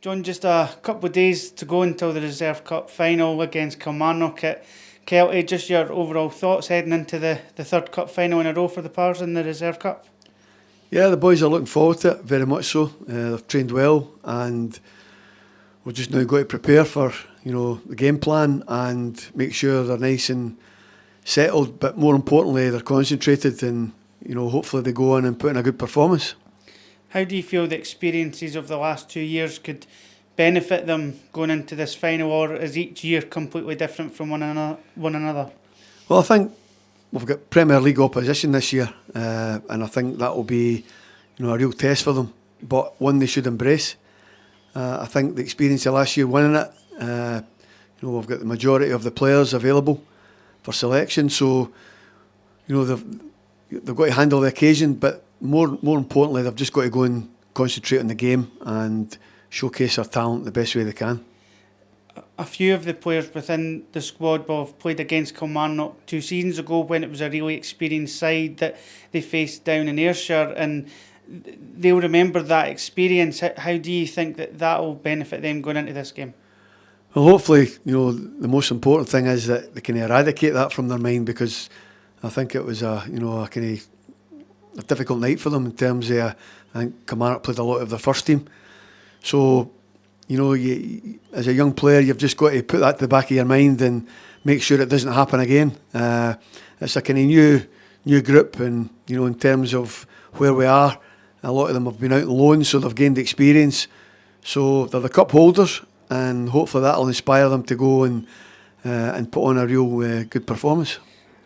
John, just a couple of days to go until the Reserve Cup final against Kilmarnock at Kelty. Just your overall thoughts heading into the third cup final in a row for the Pars in the Reserve Cup? Yeah, the boys are looking forward to it, very much so. They've trained well and we're just now got to prepare for the game plan and make sure they're nice and settled, but more importantly they're concentrated and hopefully they go on and put in a good performance. How do you feel the experiences of the last 2 years could benefit them going into this final, or is each year completely different from one another? Well, I think we've got Premier League opposition this year, and I think that will be a real test for them, but one they should embrace. I think the experience of last year winning it, we've got the majority of the players available for selection, so they've got to handle the occasion, but more importantly they've just got to go and concentrate on the game and showcase their talent the best way they can. A few of the players within the squad will have played against Kilmarnock 2 seasons ago when it was a really experienced side that they faced down in Ayrshire, and they'll remember that experience. How do you think that will benefit them going into this game? Well, hopefully, the most important thing is that they can eradicate that from their mind, because I think it was a kind of a difficult night for them in terms of, I think Kilmarnock played a lot of their first team. So, as a young player, you've just got to put that to the back of your mind and make sure it doesn't happen again. It's a kind of new group, and in terms of where we are, a lot of them have been out on loan, so they've gained experience. So they're the cup holders, and hopefully that'll inspire them to go and put on a real good performance.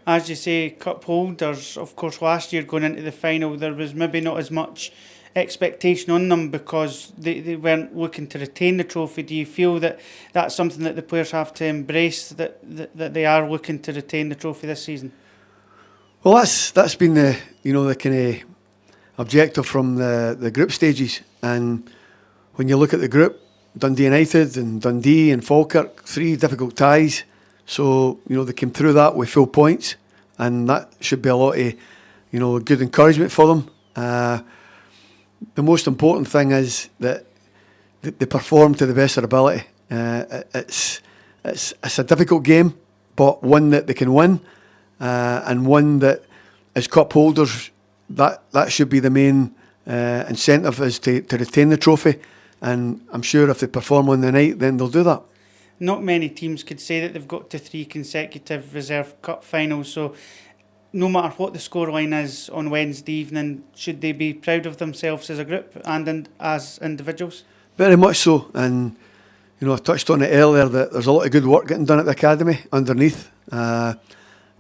As you say, cup holders, of course, last year going into the final, there was maybe not as much expectation on them because they weren't looking to retain the trophy. Do you feel that that's something that the players have to embrace, that they are looking to retain the trophy this season? Well, that's been the the kind of objective from the group stages, and when you look at the group, Dundee United and Dundee and Falkirk, 3 difficult ties. So, they came through that with full points, and that should be a lot of, good encouragement for them. The most important thing is that they perform to the best of their ability. It's a difficult game, but one that they can win, and one that, as cup holders, that should be the main incentive, is to retain the trophy. And I'm sure if they perform on the night, then they'll do that. Not many teams could say that they've got to 3 consecutive Reserve Cup finals, so no matter what the scoreline is on Wednesday evening, should they be proud of themselves as a group and as individuals? Very much so, and I touched on it earlier that there's a lot of good work getting done at the academy underneath, where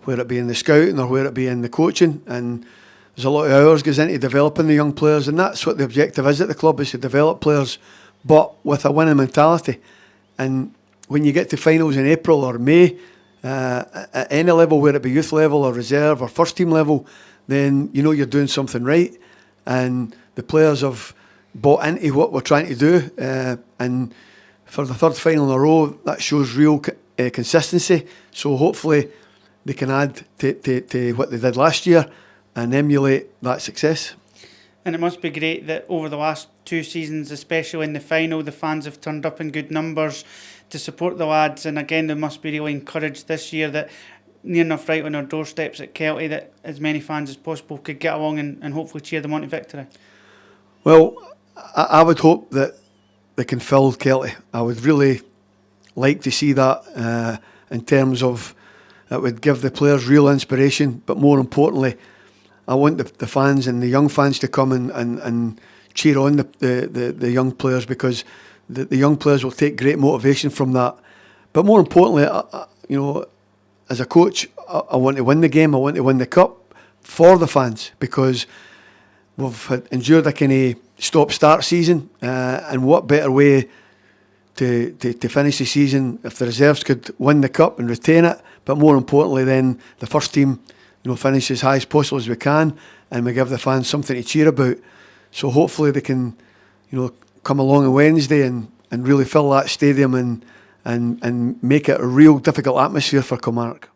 it be in the scouting or where it be in the coaching, and there's a lot of hours goes into developing the young players, and that's what the objective is at the club, is to develop players, but with a winning mentality. And when you get to finals in April or May, at any level, whether it be youth level or reserve or first team level, then you're doing something right, and the players have bought into what we're trying to do, and for the third final in a row, that shows real consistency. So hopefully they can add to what they did last year and emulate that success. And it must be great that over the last 2 seasons, especially in the final, the fans have turned up in good numbers to support the lads. And again, they must be really encouraged this year that near enough right on our doorsteps at Kelty, that as many fans as possible could get along and hopefully cheer them on to victory. Well, I would hope that they can fill Kelty. I would really like to see that in terms of it would give the players real inspiration, but more importantly, I want the fans and the young fans to come and cheer on the young players, because the young players will take great motivation from that. But more importantly, as a coach, I want to win the game. I want to win the cup for the fans, because we've endured a kind of stop-start season, and what better way to finish the season if the reserves could win the cup and retain it, but more importantly then the first team finish as high as possible as we can, and we give the fans something to cheer about. So hopefully they can come along on Wednesday and really fill that stadium and make it a real difficult atmosphere for Kilmarnock.